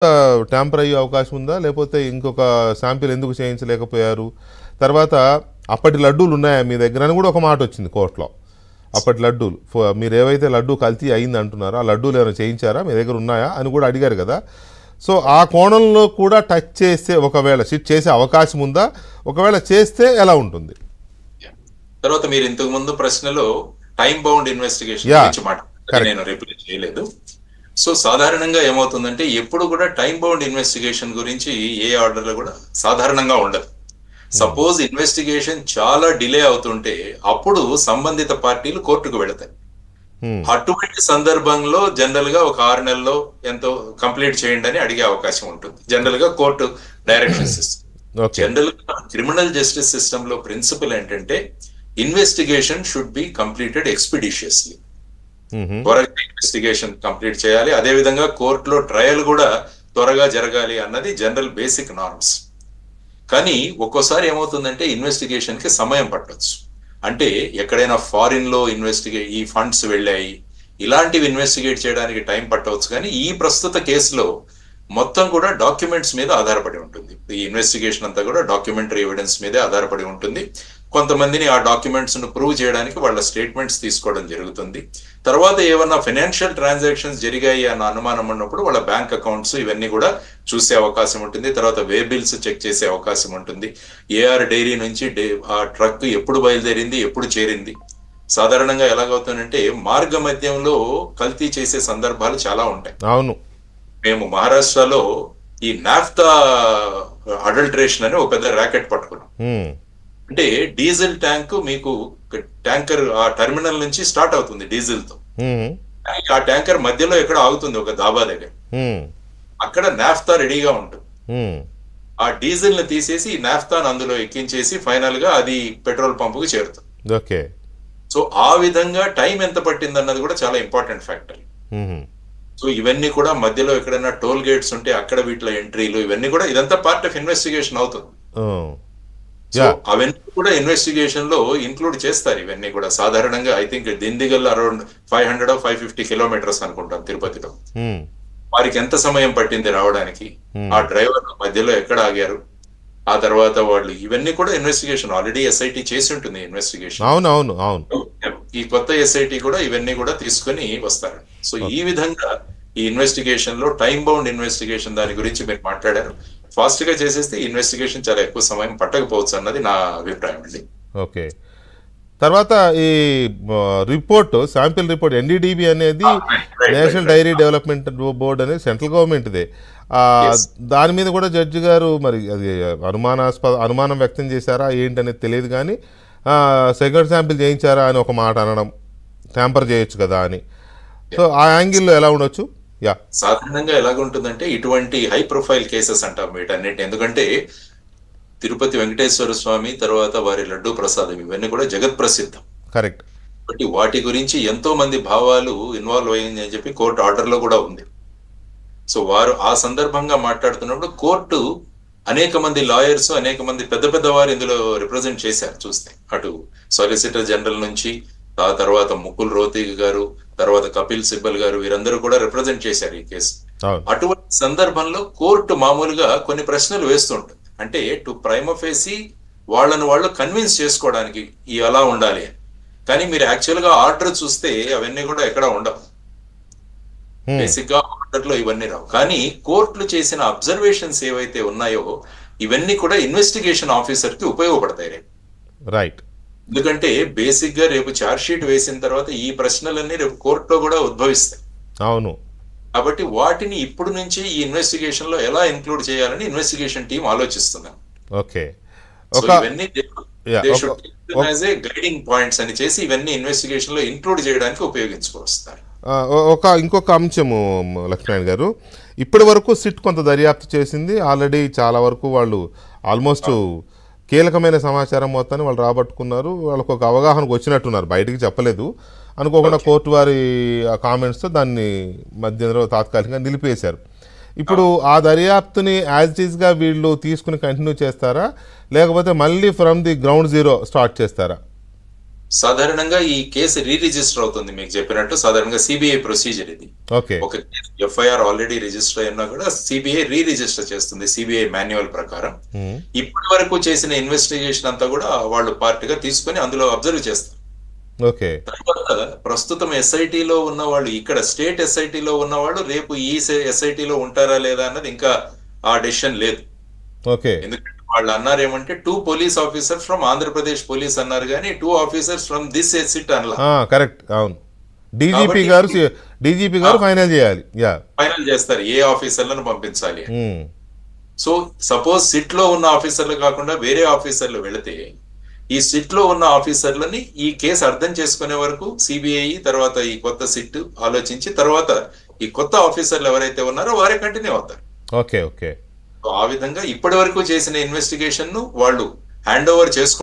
Tamper అయ్యే అవకాశం ఉందా? లేకపోతే ఇంకొక శాంపిల్ ఎందుకు చేయించలేకపోయారు? తర్వాత అప్పటి లడ్డూలు ఉన్నాయా మీ దగ్గర అని కూడా ఒక మాట వచ్చింది కోర్టులో. అప్పటి లడ్డూలు మీరు ఏవైతే లడ్డూ కల్తీ అయింది అంటున్నారో ఆ లడ్డూలు ఏమైనా చేయించారా, మీ దగ్గర ఉన్నాయా అని కూడా అడిగారు కదా. సో ఆ కోణంలో కూడా టచ్ చేస్తే ఒకవేళ షిట్ చేసే అవకాశం ఉందా? ఒకవేళ చేస్తే ఎలా ఉంటుంది? తర్వాత మీరు ఇంతకు ముందు ప్రశ్నలో టైం బౌండ్ ఇన్వెస్టిగేషన్ గురించి మాట నేను రిప్లై చేయలేదు. సో సాధారణంగా ఏమవుతుందంటే ఎప్పుడు కూడా టైం బౌండ్ ఇన్వెస్టిగేషన్ గురించి ఏ ఆర్డర్లో కూడా సాధారణంగా ఉండదు. సపోజ్ ఇన్వెస్టిగేషన్ చాలా డిలే అవుతుంటే అప్పుడు సంబంధిత పార్టీలు కోర్టుకు వెళతాయి. అటువంటి సందర్భంలో జనరల్ గా ఒక 6 నెలల్లో ఎంతో కంప్లీట్ చేయండి అని అడిగే అవకాశం ఉంటుంది. జనరల్ గా కోర్టు డైరెక్షన్స్ ఇస్తుంది. జనరల్ గా క్రిమినల్ జస్టిస్ సిస్టమ్ లో ప్రిన్సిపల్ ఏంటంటే ఇన్వెస్టిగేషన్ షుడ్ బి కంప్లీటెడ్ ఎక్స్పిడిషియస్లీ. త్వరగా ఇన్వెస్టిగేషన్ కంప్లీట్ చేయాలి. అదే విధంగా కోర్టులో ట్రయల్ కూడా త్వరగా జరగాలి అన్నది జనరల్ బేసిక్ నార్మ్స్. కానీ ఒక్కోసారి ఏమవుతుందంటే ఇన్వెస్టిగేషన్ కి సమయం పట్టొచ్చు. అంటే ఎక్కడైనా ఫారిన్ లో ఈ ఫండ్స్ వెళ్ళాయి, ఇలాంటివి ఇన్వెస్టిగేట్ చేయడానికి టైం పట్టవచ్చు. కానీ ఈ ప్రస్తుత కేసులో మొత్తం కూడా డాక్యుమెంట్స్ మీద ఆధారపడి ఉంటుంది. ఈ ఇన్వెస్టిగేషన్ అంతా కూడా డాక్యుమెంటరీ ఎవిడెన్స్ మీదే ఆధారపడి ఉంటుంది. కొంతమందిని ఆ డాక్యుమెంట్స్ ను ప్రూవ్ చేయడానికి వాళ్ళ స్టేట్మెంట్స్ తీసుకోవడం జరుగుతుంది. తర్వాత ఏమన్నా ఫైనాన్షియల్ ట్రాన్సాక్షన్స్ జరిగాయి అన్న అనుమానం ఉన్నప్పుడు వాళ్ళ బ్యాంక్ అకౌంట్స్ ఇవన్నీ కూడా చూసే అవకాశం ఉంటుంది. తర్వాత వే బిల్స్ చెక్ చేసే అవకాశం ఉంటుంది. ఏఆర్ డైరీ నుంచి ఆ ట్రక్ ఎప్పుడు బయలుదేరింది, ఎప్పుడు చేరింది. సాధారణంగా ఎలాగవుతుందంటే మార్గ మధ్యంలో కల్తీ చేసే సందర్భాలు చాలా ఉంటాయి. అవును, మేము మహారాష్ట్రలో ఈ నాఫ్తా అడల్టరేషన్ అని ఒక పెద్ద ర్యాకెట్ పట్టుకున్నాం. అంటే డీజిల్ ట్యాంక్ మీకు ట్యాంకర్ ఆ టెర్మినల్ నుంచి స్టార్ట్ అవుతుంది డీజిల్ తో. ఆ ట్యాంకర్ మధ్యలో ఎక్కడ ఆగుతుంది ఒక దాబా దగ్గర. అక్కడ నాఫ్తా రెడీగా ఉంటుంది. ఆ డీజిల్ ని తీసేసి నాఫ్తాను అందులో ఎక్కించేసి ఫైనల్ గా అది పెట్రోల్ పంపుకు చేరుతుంది. సో ఆ విధంగా టైం ఎంత పట్టింది అన్నది కూడా చాలా ఇంపార్టెంట్ ఫ్యాక్టర్. సో ఇవన్నీ కూడా మధ్యలో ఎక్కడైనా టోల్ గేట్స్ ఉంటే అక్కడ వీటిలో ఎంట్రీలు ఇవన్నీ కూడా ఇదంతా పార్ట్ ఆఫ్ ఇన్వెస్టిగేషన్ అవుతుంది. సో అవన్నీ కూడా ఇన్వెస్టిగేషన్ లో ఇంక్లూడ్ చేస్తారు. ఇవన్నీ కూడా సాధారణంగా I think Dindigul around 500-550 kilometres అనుకుంటాం తిరుపతిలో. వారికి ఎంత సమయం పట్టింది రావడానికి, ఆ డ్రైవర్ మధ్యలో ఎక్కడ ఆగారు, ఆ తర్వాత వాళ్ళు ఇవన్నీ కూడా ఇన్వెస్టిగేషన్ ఆల్రెడీ ఎస్ఐటి చేసి ఉంటుంది ఇన్వెస్టిగేషన్. ఈ కొత్త ఎస్ఐటి కూడా ఇవన్నీ కూడా తీసుకుని వస్తారు. సో ఈ విధంగా ఈ ఇన్వెస్టిగేషన్ లో టైం బౌండ్ ఇన్వెస్టిగేషన్ దాని గురించి మీరు మాట్లాడారు. ఫాస్ట్ గా చేసేస్తే ఇన్వెస్టిగేషన్ చాలా ఎక్కువ సమయం పట్టకపోవచ్చు అన్నది నా అభిప్రాయం అండి. ఓకే, తర్వాత ఈ రిపోర్ట్ శాంపిల్ రిపోర్ట్ NDDB అనేది నేషనల్ డైరీ డెవలప్మెంట్ బోర్డ్ అనేది సెంట్రల్ గవర్నమెంట్దే. దాని మీద కూడా జడ్జి గారు మరి అది అనుమానం వ్యక్తం చేశారా ఏంటనేది తెలియదు. కానీ సెకండ్ శాంపిల్ చేయించారా అని ఒక మాట అనడం, ట్యాంపర్ చేయొచ్చు కదా అని. సో ఆ యాంగిల్లో ఎలా ఉండొచ్చు? సాధారణంగా ఎలాగుంటుందంటే ఇటువంటి హై ప్రొఫైల్ కేసెస్ అంటాం వీటన్నిటి. ఎందుకంటే తిరుపతి వెంకటేశ్వర స్వామి తర్వాత వారి లడ్డూ ప్రసాదం ఇవన్నీ కూడా జగత్ ప్రసిద్ధం. కరెక్ట్. బట్ వాటి గురించి ఎంతో మంది భావాలు ఇన్వాల్వ్ అయ్యింది అని చెప్పి కోర్టు ఆర్డర్ లో కూడా ఉంది. సో వారు ఆ సందర్భంగా మాట్లాడుతున్నప్పుడు కోర్టు అనేక మంది లాయర్స్, అనేక మంది పెద్ద పెద్ద వారు ఇందులో రిప్రజెంట్ చేశారు. చూస్తే అటు సాలిసిటర్ జనరల్ నుంచి, ఆ తర్వాత ముకుల్ రోహత్గి గారు, తర్వాత కపిల్ సిబ్బల్ గారు, వీరందరూ కూడా రిప్రజెంట్ చేశారు ఈ కేసు. అటువంటి సందర్భంలో కోర్టు మామూలుగా కొన్ని ప్రశ్నలు వేస్తుంటుంది. అంటే టు ప్రైమ ఫేసి వాళ్ళను వాళ్ళు కన్విన్స్ చేసుకోవడానికి ఎలా ఉండాలి అని. కానీ మీరు యాక్చువల్ గా ఆర్డర్ చూస్తే అవన్నీ కూడా ఎక్కడ ఉండవు. బేసిక్ గా ఆర్డర్ లో ఇవన్నీ రావు. కానీ కోర్టులు చేసిన అబ్జర్వేషన్స్ ఏవైతే ఉన్నాయో ఇవన్నీ కూడా ఇన్వెస్టిగేషన్ ఆఫీసర్ కి ఉపయోగపడతాయి. రైట్. ఎందుకంటే బేసిక్ గా రేపు ఛార్జ్ షీట్ వేసిన తర్వాత ఈ ప్రశ్నలన్నీ రేపు కోర్టులో కూడా ఉద్భవిస్తాయి. అవును. కాబట్టి వాటిని ఇప్పుడు నుంచి ఈ ఇన్వెస్టిగేషన్ లో ఎలా ఇంక్లూడ్ చేయాలని ఇన్వెస్టిగేషన్ టీం ఆలోచిస్తుంది. ఓకే, ఇవన్నీ గైడింగ్ పాయింట్స్ అని చేసి ఇవన్నీ ఇన్వెస్టిగేషన్ లో ఇంక్లూడ్ చేయడానికి ఉపయోగించుకొస్తారు. ఇంకొక అంశము లక్ష్మణ్ గారు, ఇప్పటి వరకు సిట్ కొంత దర్యాప్తు చేసింది. ఆల్రెడీ చాలా వరకు వాళ్ళు ఆల్మోస్ట్ కీలకమైన సమాచారం మొత్తాన్ని వాళ్ళు రాబట్టుకున్నారు. వాళ్ళకు ఒక అవగాహనకు వచ్చినట్టున్నారు, బయటికి చెప్పలేదు. అనుకోకుండా కోర్టు వారి కామెంట్స్తో దాన్ని మధ్యలో తాత్కాలికంగా నిలిపేశారు. ఇప్పుడు ఆ దర్యాప్తుని యాజ్ ఇట్ ఈస్గా వీళ్ళు తీసుకుని కంటిన్యూ చేస్తారా, లేకపోతే మళ్ళీ from the ground zero start చేస్తారా? సాధారణంగా ఈ కేసు రీ రిజిస్టర్ అవుతుంది. మీకు చెప్పినట్టు సాధారణంగా సిబిఐ ప్రొసీజర్ ఇది. ఓకే. ఒక ఎఫ్ఐఆర్ ఆల్రెడీ రిజిస్టర్ అయినా కూడా సిబిఐ రీ రిజిస్టర్ చేస్తుంది సిబిఐ మాన్యువల్ ప్రకారం. ఇప్పటి వరకు చేసిన ఇన్వెస్టిగేషన్ అంతా కూడా వాళ్ళు పార్ట్ గా తీసుకొని అందులో అబ్జర్వ్ చేస్తారు. ఓకే. తర్వాత ప్రస్తుతం ఎస్ఐటిలో ఉన్న వాళ్ళు, ఇక్కడ స్టేట్ ఎస్ఐటిలో ఉన్న వాళ్ళు రేపు ఈ ఎస్ఐటిలో ఉంటారా లేదా అన్నది ఇంకా ఆ డెసిషన్ లేదు. ఓకే. ఎందుకంటే వాళ్ళు అన్నారు ఏమంటే 2 police officer from Andhra Pradesh police అన్నారు, కానీ 2 ఆఫీసర్స్ ఫ్రమ్ దిస్ ఎస్ఐటి అనలా. కరెక్ట్, అవును. డీజీపీ గారు ఫైనల్ చేయాలి, ఫైనల్ చేస్తారు ఏ ఆఫీసర్లను పంపించాలి. సో సపోజ్ సిట్ లో ఉన్న ఆఫీసర్లు కాకుండా వేరే ఆఫీసర్లు వెళితే ఈ సిట్ లో ఉన్న ఆఫీసర్లని ఈ కేసు అర్థం చేసుకునే వరకు సిబిఐ తర్వాత ఈ కొత్త సిట్ ఆలోచించి తర్వాత ఈ కొత్త ఆఫీసర్లు ఎవరైతే ఉన్నారో వారే కంటిన్యూ అవుతారు. ఓకే. ఓకే. ఆ విధంగా ఇప్పటి వరకు చేసిన ఇన్వెస్టిగేషన్ ను వాళ్ళు హ్యాండ్ ఓవర్ చేసుకుంటారు.